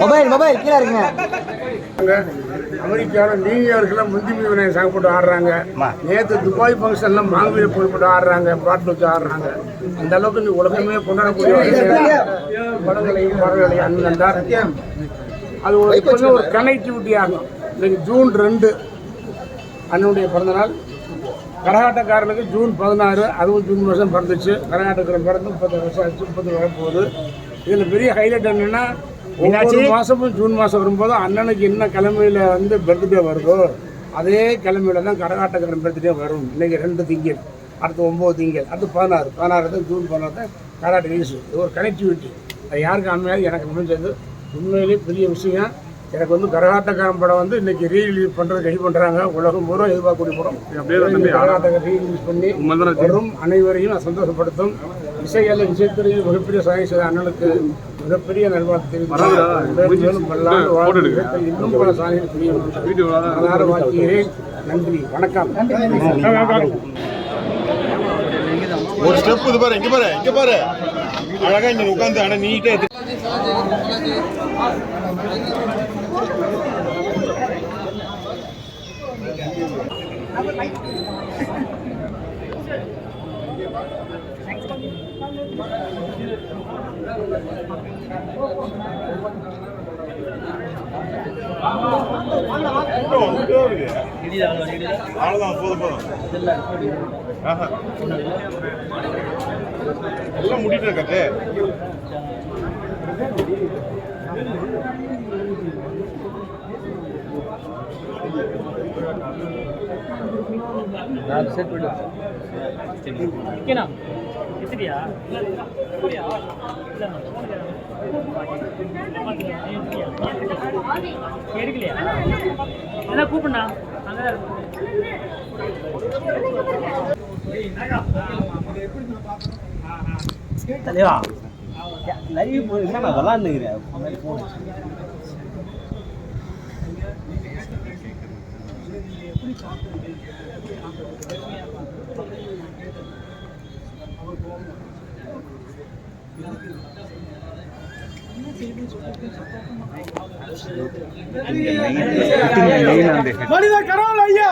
Mobile கீழே இருக்குங்க. அமெரிக்காவில் நியூயார்க்கில் முந்திமி விநாயகர் சாங்க போட்டு ஆடுறாங்க. நேற்று துபாய் ஃபங்க்ஷன்லாம் மாங்கவியை போட்டு ஆடுறாங்க, பாட்டு வச்சு ஆடுறாங்க. அந்த அளவுக்கு இந்த உலகமே கொண்டாடக்கூடிய படங்களையும் பாடல்களையும் அண்ணன் அது ஒரு கனெக்டிவிட்டி ஆகும். இன்னைக்கு ஜூன் 2 அண்ணனுடைய பிறந்தநாள். கரகாட்டக்காரனுக்கு ஜூன் 16, அதுவும் ஜூன் மாதம் பிறந்துச்சு. கரகாட்டக்காரன் பிறந்து 30 வருஷம் ஆச்சு, 30 வரப்போகுது. இதில் பெரிய ஹைலைட் என்னென்னா, ஒவ்வொரு மாதமும் ஜூன் மாதம் வரும்போது அண்ணனுக்கு என்ன கிழமையில் வந்து பர்த்டே வருதோ அதே கிழமையில தான் கரகாட்டக்காரன் பர்த்டே வரும். இன்றைக்கி 2 திங்கள், அடுத்து 9 திங்கள், அடுத்து 16 தான் ஜூன் 16 தான் கரகாட்ட ரிலீஸ். இது ஒரு கனெக்டிவிட்டி. அது யாருக்கு அமையாது, எனக்கு முடிஞ்சது உண்மையிலேயே பெரிய விஷயம். எனக்கு வந்து கரகாட்டக்காரன் படம் வந்து இன்னைக்கு ரீரிலீஸ் பண்ணுறது ரெடி பண்ணுறாங்க. உலகம் பூரா எதிர்பார்க்கக்கூடிய படம். கரகாட்டக்காரன் ரீரிலீஸ் பண்ணி வரும் அனைவரையும் சந்தோஷப்படுத்தும். இசைத்துறையில் மிகப்பெரிய சாதனை செய்த அண்ணனுக்கு மிகப்பெரிய நல்வாழ்த்து தெரிவித்து இன்னும் பல சாதனை புரியும் வாழ்த்துகிறேன். நன்றி, வணக்கம். ஒரு ஸ்டெப் இது பாரு, இங்க பாரு அழகா இங்க உட்காந்து ஆனா நீட்டா அவ்வளவுதான், போதும் எல்லாம் முடிட்டு கத்து. கூப்பிடா தலைவா லைவ் போயிருந்தா நான் விளாண்டுக்கிறேன். மனித கடவுள் ஐயா